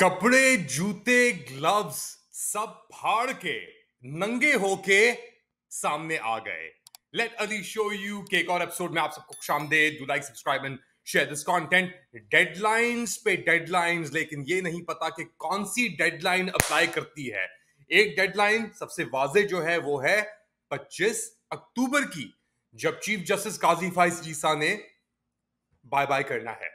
कपड़े, जूते, ग्लव्स सब फाड़ के नंगे होके सामने आ गए। लेट अली शो यू के एक और एपिसोड में आप सबको खुशामदीद। Do like, subscribe and share this content. Deadlines पे डेडलाइंस, लेकिन ये नहीं पता कि कौन सी डेडलाइन अप्लाई करती है। एक डेडलाइन सबसे वाजे जो है वो है 25 अक्टूबर की, जब चीफ जस्टिस काजी फाइज ईसा ने बाय बाय करना है।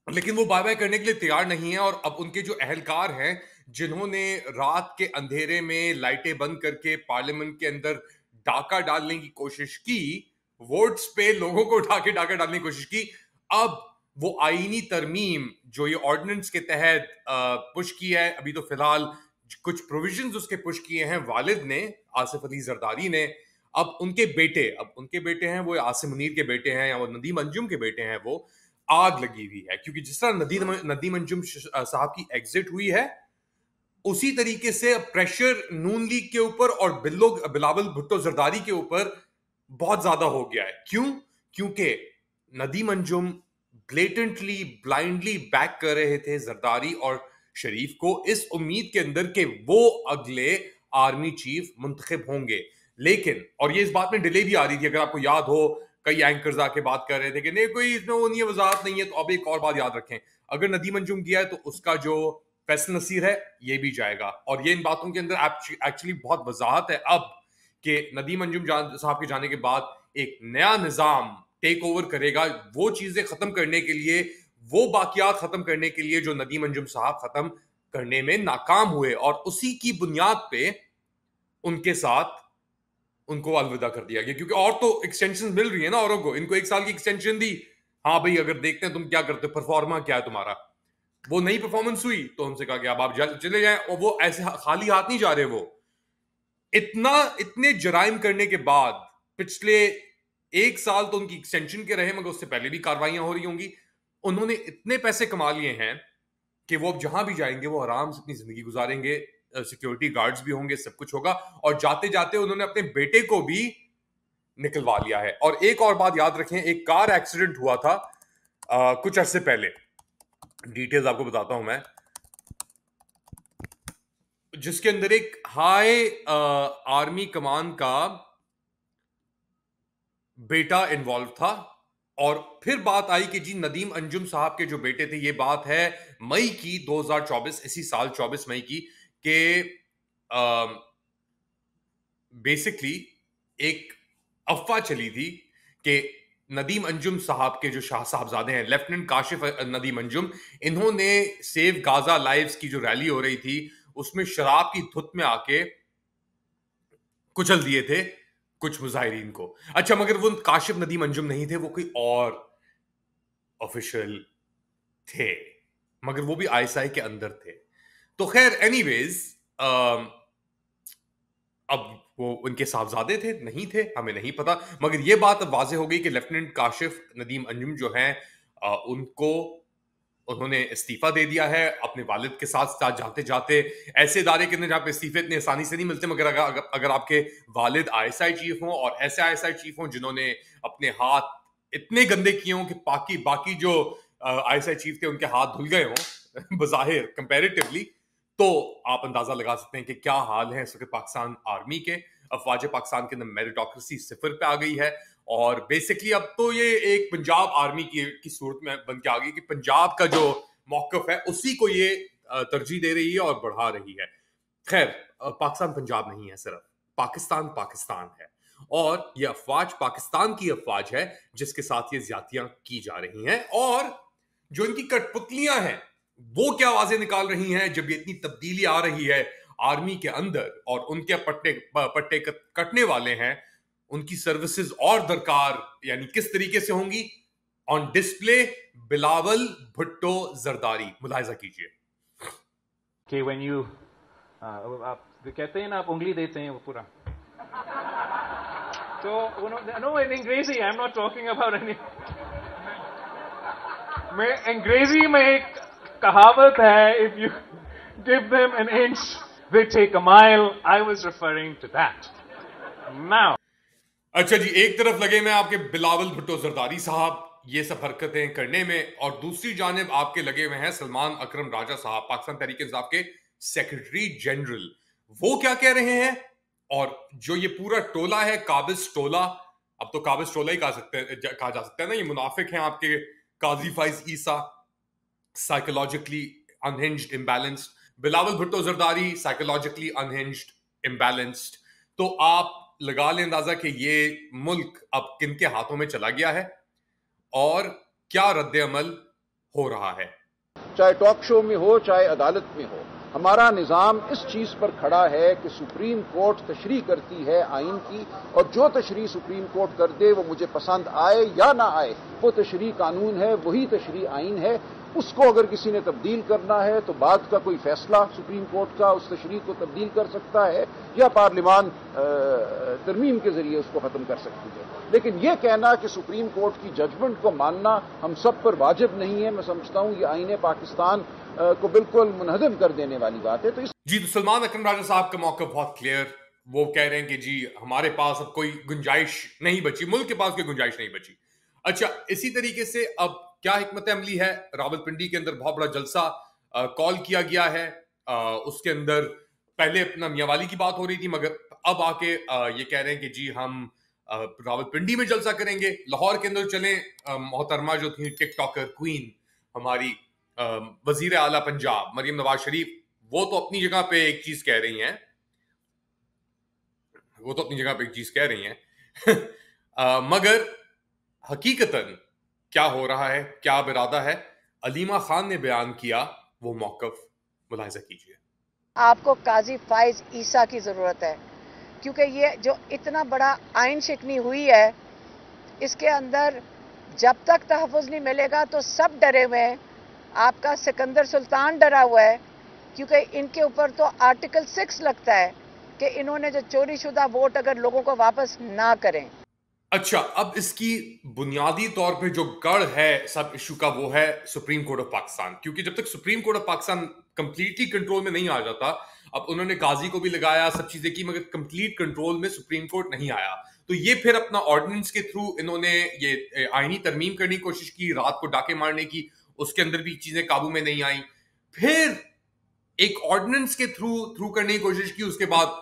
लेकिन वो बाय बाय करने के लिए तैयार नहीं है और अब उनके जो अहलकार हैं, जिन्होंने रात के अंधेरे में लाइटें बंद करके पार्लियामेंट के अंदर डाका डालने की कोशिश की, वोट्स पे लोगों को उठा के डाका डालने की कोशिश की, अब वो आईनी तरमीम जो ये ऑर्डिनेंस के तहत पुश की है, अभी तो फिलहाल कुछ प्रोविजंस उसके पुश किए हैं वालिद ने, आसिफ अली जरदारी ने। अब उनके बेटे हैं, वो आसिम मुनीर के बेटे हैं या वो नदीम अंजुम के बेटे हैं, वो आग लगी हुई है। क्योंकि जिस तरह नदीम अंजुम साहब की एग्जिट हुई है, उसी तरीके से प्रेशर नून लीग के ऊपर और बिलावल भुट्टो जरदारी के ऊपर बहुत ज्यादा हो गया है। क्यों? क्योंकि Nadeem Anjum blatantly blindly back कर रहे थे जरदारी और शरीफ को, इस उम्मीद के अंदर कि वो अगले आर्मी चीफ मुंतखब होंगे। लेकिन और ये इस बात में डिले भी आ रही थी, अगर आपको याद हो, कई एंकर्स आके बात कर रहे थे कि नहीं कोई इसमें वो नहीं है, वजाहत नहीं है। तो अब एक और बात याद रखें, अगर नदीम अंजुम गया है तो उसका जो फैसल नसीर है ये भी जाएगा। और ये इन बातों के अंदर एक्चुअली बहुत वजाहत है अब कि नदीम अंजुम साहब के जाने के बाद एक नया निजाम टेक ओवर करेगा, वो चीजें खत्म करने के लिए, वो बाकियात खत्म करने के लिए जो नदीम अंजुम साहब खत्म करने में नाकाम हुए, और उसी की बुनियाद पे उनके साथ उनको अलविदा कर दिया गया। क्योंकि और तो एक्सटेंशन मिल रही है ना औरों को, इनको 1 साल की एक्सटेंशन दी। हाँ भाई, अगर देखते हैं तुम क्या करते हो, परफॉर्मा क्या है तुम्हारा, वो नई परफॉर्मेंस हुई तो उनसे कहा गया अब आप चले जाएं। और वो ऐसे खाली हाथ नहीं जा रहे, वो इतने जराइम करने के बाद पिछले 1 साल तो उनकी एक्सटेंशन के रहे, मगर उससे पहले भी कार्रवाइयां हो रही होंगी। उन्होंने इतने पैसे कमा लिए हैं कि वो अब जहां भी जाएंगे वो आराम से अपनी जिंदगी गुजारेंगे, सिक्योरिटी गार्ड्स भी होंगे, सब कुछ होगा। और जाते जाते उन्होंने अपने बेटे को भी निकलवा लिया है। और एक और बात याद रखें, एक कार एक्सीडेंट हुआ था कुछ अरसे पहले, डिटेल्स आपको बताता हूं मैं, जिसके अंदर एक हाई आर्मी कमान का बेटा इन्वॉल्व था। और फिर बात आई कि जी नदीम अंजुम साहब के जो बेटे थे, ये बात है मई की 2024, इसी साल 24 मई की, के बेसिकली एक अफवाह चली थी कि नदीम अंजुम साहब के जो शाह साहबजादे हैं, लेफ्टिनेंट काशिफ नदीम अंजुम, इन्होंने सेव गाजा लाइव्स की जो रैली हो रही थी उसमें शराब की धुत में आके कुचल दिए थे कुछ मुजाहिरीन को। अच्छा, मगर वो काशिफ नदीम अंजुम नहीं थे, वो कोई और ऑफिशियल थे, मगर वो भी आईएसआई के अंदर थे। तो खैर एनीवेज, अब वो उनके साहबजादे थे नहीं थे हमें नहीं पता, मगर ये बात अब वाजे हो गई कि लेफ्टिनेंट काशिफ नदीम अंजुम जो हैं, उनको उन्होंने इस्तीफा दे दिया है। अपने वालिद के साथ साथ जाते जाते ऐसे इदारे के अंदर जहां पे इस्तीफे इतने आसानी से नहीं मिलते, मगर अगर आपके वालिद आईएसआई चीफ हों और ऐसे आईएसआई चीफ हों जिन्होंने अपने हाथ इतने गंदे किए हों कि बाकी जो आईएसआई चीफ थे उनके हाथ धुल गए हों बज़ाहिर कंपैरेटिवली, तो आप अंदाजा लगा सकते हैं कि क्या हाल है इस वक्त पाकिस्तान आर्मी के। अफवाज पाकिस्तान के अंदर मेरिटोक्रेसी सिफर पे आ गई है। और बेसिकली अब तो ये एक पंजाब आर्मी की सूरत में बन के आ गई कि पंजाब का जो मौकफ है उसी को ये तरजीह दे रही है और बढ़ा रही है। खैर, पाकिस्तान पंजाब नहीं है, सिर्फ पाकिस्तान पाकिस्तान है। और ये अफवाज पाकिस्तान की अफवाज है जिसके साथ ये ज्यादतियां की जा रही हैं। और जो इनकी कठपुतलियां हैं वो क्या आवाजें निकाल रही हैं जब ये इतनी तब्दीली आ रही है आर्मी के अंदर, और उनके पट्टे कटने वाले हैं, उनकी सर्विसेज और दरकार यानी किस तरीके से होंगी, ऑन डिस्प्ले बिलावल भुट्टो जरदारी। मुलाहिजा कीजिए कि व्हेन यू आप कहते हैं ना, आप उंगली देते हैं वो पूरा, तो नो इन अंग्रेजी, I am not talking about any, मैं अंग्रेजी में एक कहावत है, if you give them an inch they take a mile, I was referring to that now. अच्छा जी, एक तरफ लगे मैं आपके बिलावल भुट्टो जरदारी साहब, ये सब हरकतें करने में, और दूसरी जानिब आपके लगे हुए हैं सलमान अकरम राजा साहब, पाकिस्तान तहरीक-ए-इंसाफ के सेक्रेटरी जनरल। वो क्या कह रहे हैं, और जो ये पूरा टोला है काबिज टोला, अब तो काबिज टोला ही कहा जा सकता है ना, ये मुनाफिक हैं आपके Qazi Faez Isa, psychologically unhinged, imbalanced, Bilawal Bhutto Zardari psychologically unhinged, imbalanced. तो आप लगा लें अंदाजा कि ये मुल्क अब किनके हाथों में चला गया है और क्या रद्द अमल हो रहा है। चाहे टॉक शो में हो, चाहे अदालत में हो, हमारा निज़ाम इस चीज़ पर खड़ा है कि सुप्रीम कोर्ट तशरीह करती है आइन की, और जो तशरीह सुप्रीम कोर्ट कर दे वो मुझे पसंद आए या ना आए, वो तशरीह कानून है, वही तशरीह आइन है। उसको अगर किसी ने तब्दील करना है तो बाद का कोई फैसला सुप्रीम कोर्ट का उस तशरीह को तब्दील कर सकता है, या पार्लिमान तरमीम के जरिए उसको खत्म कर सकती है। लेकिन यह कहना कि सुप्रीम कोर्ट की जजमेंट को मानना हम सब पर वाजिब नहीं है, मैं समझता हूं ये आईने पाकिस्तान को बिल्कुल मुनहदम कर देने वाली बात है। तो जी, तो सलमान अकरम राजा साहब का मौका बहुत क्लियर, वो कह रहे हैं कि जी हमारे पास अब कोई गुंजाइश नहीं बची, मुल्क के पास कोई गुंजाइश नहीं बची। अच्छा, इसी तरीके से अब क्या हिकमत अमली है, रावलपिंडी के अंदर बहुत बड़ा जलसा कॉल किया गया है, उसके अंदर पहले अपना मियांवाली की बात हो रही थी, मगर अब आके ये कह रहे हैं कि जी हम रावलपिंडी में जलसा करेंगे। लाहौर के अंदर चले, मोहतरमा जो थी टिकटॉकर क्वीन हमारी वजीर आला पंजाब मरियम नवाज शरीफ, वो तो अपनी जगह पे एक चीज कह रही हैं, मगर हकीकतन क्या हो रहा है, क्या इरादा है, अलीमा खान ने बयान किया, वो मौकफ मुलाहिजा कीजिए। आपको काजी फाइज ईसा की जरूरत है, क्योंकि ये जो इतना बड़ा आइन शिकनी हुई है, इसके अंदर जब तक तहफ़्फ़ुज़ नहीं मिलेगा तो सब डरे हुए हैं। आपका सिकंदर सुल्तान डरा हुआ है, क्योंकि इनके ऊपर तो आर्टिकल 6 लगता है कि इन्होंने जो चोरी शुदा वोट अगर लोगों को वापस ना करें। अच्छा, अब इसकी बुनियादी तौर पे जो गढ़ है सब इशू का, वो है सुप्रीम कोर्ट ऑफ पाकिस्तान, क्योंकि जब तक supreme court of Pakistan completely control में नहीं आ जाता, अब उन्होंने काजी को भी लगाया, सब चीजें की, मगर कंप्लीट कंट्रोल में सुप्रीम कोर्ट नहीं आया, तो ये फिर अपना ऑर्डिनेंस के थ्रू इन्होंने ये आईनी तरमीम करने की कोशिश की, रात को डाके मारने की, उसके अंदर भी चीजें काबू में नहीं आई, फिर एक ऑर्डिनेंस के थ्रू करने की कोशिश की, उसके बाद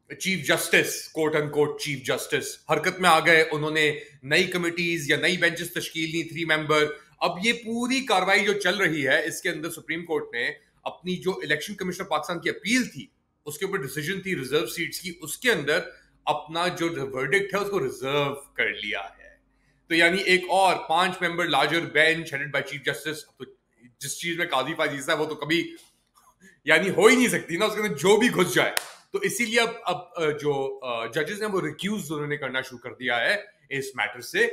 chief justice, court and court chief justice हरकत में आ गए, उन्होंने नई कमिटीज या नई बेंचेस तश्कील दी, 3 मेंबर। अब ये पूरी कार्रवाई जो चल रही है, इसके अंदर सुप्रीम कोर्ट ने अपनी जो इलेक्शन कमीशन पाकिस्तान की अपील थी, उसके ऊपर डिसीजन थी रिजर्व सीट्स की, उसके अंदर अपना जो वर्डिक्ट है उसको रिजर्व कर लिया है। तो यानी एक और 5 member larger bench headed by chief justice, तो जिस चीज में काजी फाजीसा है वो तो कभी यानी हो ही नहीं सकती ना, उसके अंदर जो भी घुस जाए। तो इसीलिए अब जो जजेस हैं वो रिक्यूज उन्होंने करना शुरू कर दिया है इस मैटर से,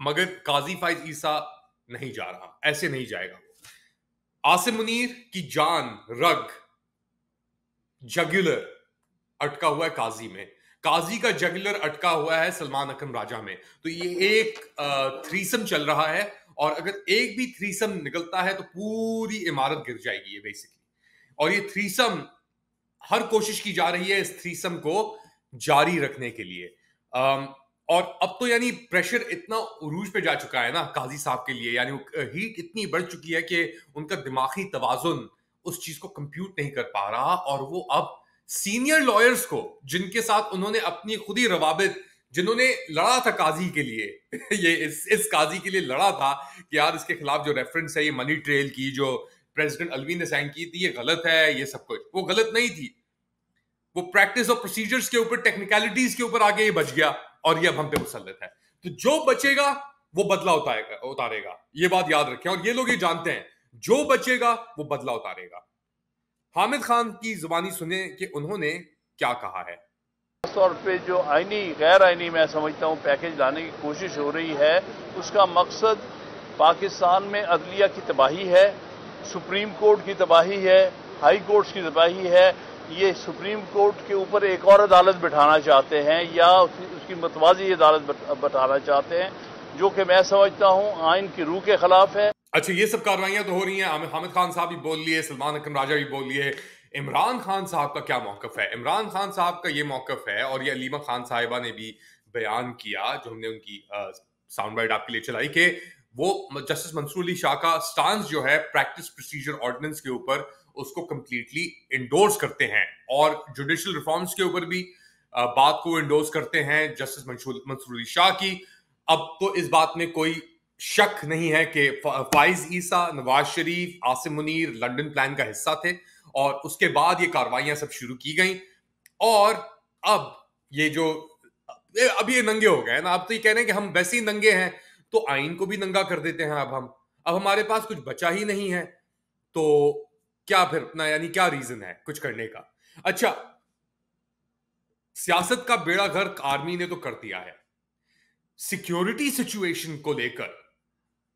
मगर काजी फाइज ईसा नहीं जा रहा, ऐसे नहीं जाएगा। आसिम मुनीर की जान, रग, जगुलर अटका हुआ है काजी में, काजी का जगुलर अटका हुआ है सलमान अकरम राजा में। तो ये एक थ्रीसम चल रहा है, और अगर एक भी थ्रीसम निकलता है तो पूरी इमारत गिर जाएगी ये बेसिकली। और ये थ्रीसम, हर कोशिश की जा रही है इस थ्रीसम को जारी रखने के लिए। और अब तो यानी प्रेशर इतना उरूज पे जा चुका है ना काजी साहब के लिए, यानी हीट इतनी बढ़ चुकी है कि उनका दिमागी तवाजुन उस चीज को कंप्यूट नहीं कर पा रहा, और वो अब सीनियर लॉयर्स को, जिनके साथ उन्होंने अपनी खुद ही रवाबित, जिन्होंने लड़ा था काजी के लिए ये इस काजी के लिए लड़ा था कि यार इसके खिलाफ जो रेफरेंस है, ये मनी ट्रेल की जो प्रेसिडेंट अलवी ने साइन की थी, ये गलत है, ये सब कुछ, वो गलत नहीं थी, वो प्रैक्टिस और प्रोसीजर्स के ऊपर, टेक्निकलिटीज के ऊपर आगे ये बच गया, और ये अब हम पे मुसल्लत है। तो जो बचेगा वो बदला उतारेगा, ये बात याद रखें, और ये लोग ये जानते हैं, जो बचेगा वो बदला उतारेगा। हामिद खान की जुबानी सुने कि उन्होंने क्या कहा है। खास तौर पे जो आईनी गैर आईनी मैं समझता हूँ पैकेज लाने की कोशिश हो रही है, उसका मकसद पाकिस्तान में अदलिया की तबाही है, सुप्रीम कोर्ट की तबाही है, हाई कोर्ट्स की तबाही है। ये सुप्रीम कोर्ट के ऊपर एक और अदालत बिठाना चाहते हैं, या उसकी मतवाजी अदालत बिठाना चाहते हैं, जो कि मैं समझता हूँ आइन की रूह के खिलाफ है। अच्छा, ये सब कार्रवाइयां तो हो रही हैं, हामिद खान साहब भी बोल लिए, सलमान अकरम राजा भी बोल लिए। इमरान खान साहब का क्या मौकफ है? इमरान खान साहब का ये मौकफ है, और ये अलीमा खान साहिबा ने भी बयान किया, जो हमने उनकी साउंड बाइट आपके लिए चलाई कि वो जस्टिस मंसूर अली शाह का स्टांस जो है प्रैक्टिस प्रोसीजर ऑर्डिनेंस के ऊपर उसको कंप्लीटली इंडोर्स करते हैं और जुडिशियल रिफॉर्म्स के ऊपर भी बात को इंडोर्स करते हैं जस्टिस मंसूर अली शाह की। अब तो इस बात में कोई शक नहीं है कि फाइज ईसा, नवाज शरीफ, आसिम मुनीर लंदन प्लान का हिस्सा थे और उसके बाद ये कार्रवाइयां सब शुरू की गई। और अब ये जो अब ये नंगे हो गए ना, अब तो ये कह रहे हैं कि हम वैसे ही नंगे हैं तो आइन को भी नंगा कर देते हैं। अब हमारे पास कुछ बचा ही नहीं है तो क्या फिर ना, यानी क्या रीजन है कुछ करने का। अच्छा, सियासत का बेड़ा गर्क आर्मी ने तो कर दिया है। सिक्योरिटी सिचुएशन को लेकर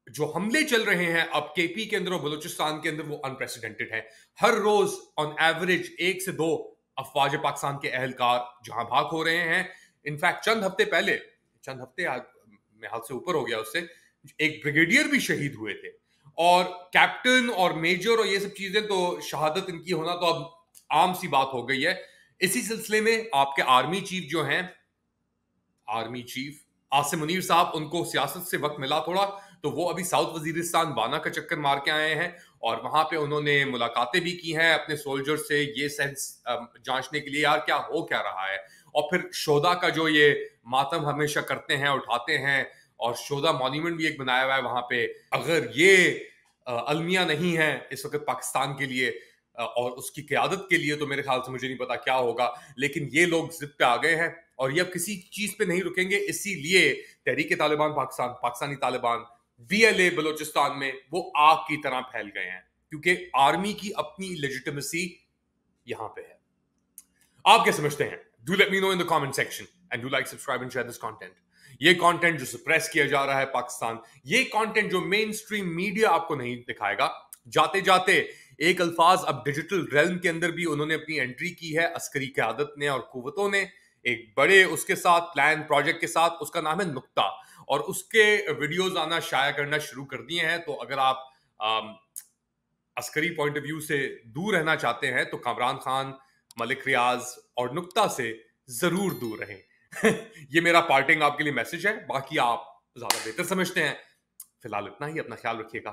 जो हमले चल रहे हैं अब केपी के अंदर और बलूचिस्तान के अंदर वो अनप्रेसिडेंटेड है। हर रोज ऑन एवरेज 1 से 2 अफवाज पाकिस्तान के अहलकार जहां भाग हो रहे हैं। इनफैक्ट चंद हफ्ते मेरे हाथ से ऊपर हो गया उससे, एक ब्रिगेडियर भी शहीद हुए थे और कैप्टन और मेजर और ये सब चीजें तो शहादत इनकी होना तो अब आम सी बात हो गई है। इसी सिलसिले में आपके आर्मी चीफ जो हैं, आर्मी चीफ आसिम मुनीर साहब, उनको सियासत से वक्त मिला थोड़ा तो वो अभी साउथ वजीरिस्तान वाना का चक्कर मार के आए हैं और वहां पे उन्होंने मुलाकातें भी की हैं अपने सोल्जर से, ये सेंस जांचने के लिए यार क्या रहा है। और फिर शोधा का जो ये मातम हमेशा करते हैं, उठाते हैं, और शोधा मॉन्यूमेंट भी एक बनाया हुआ है वहां पे। अगर ये अलमिया नहीं है इस वक्त पाकिस्तान के लिए और उसकी क़यादत के लिए, तो मेरे ख्याल से मुझे नहीं पता क्या होगा। लेकिन ये लोग जिद पे आ गए हैं और ये अब किसी चीज पे नहीं रुकेंगे। इसीलिए तहरीक तालिबान पाकिस्तान, पाकिस्तानी तालिबान, BLA बलूचिस्तान में वो आग की तरह फैल गए हैं क्योंकि आर्मी की अपनी लेजिटिमेसी यहां पे है। आप क्या समझते हैं? Do let me know in the comment section and do like, subscribe and share this content. ये कंटेंट जो सप्रेस किया जा रहा है पाकिस्तान, ये कंटेंट जो मेन स्ट्रीम मीडिया आपको नहीं दिखाएगा, जाते जाते एक अल्फाज अब डिजिटल रेल्म के अंदर भी उन्होंने अपनी एंट्री की है अस्करी क़यादत ने और कुव्वतों ने, एक बड़े उसके साथ प्लान प्रोजेक्ट के साथ, उसका नाम है नुक्ता, और उसके वीडियोस आना शाया करना शुरू कर दिए हैं। तो अगर आप अस्करी पॉइंट ऑफ व्यू से दूर रहना चाहते हैं तो कामरान खान, मलिक रियाज और नुक्ता से जरूर दूर रहें। ये मेरा पार्टिंग आपके लिए मैसेज है, बाकी आप ज्यादा बेहतर समझते हैं। फिलहाल इतना ही, अपना ख्याल रखिएगा।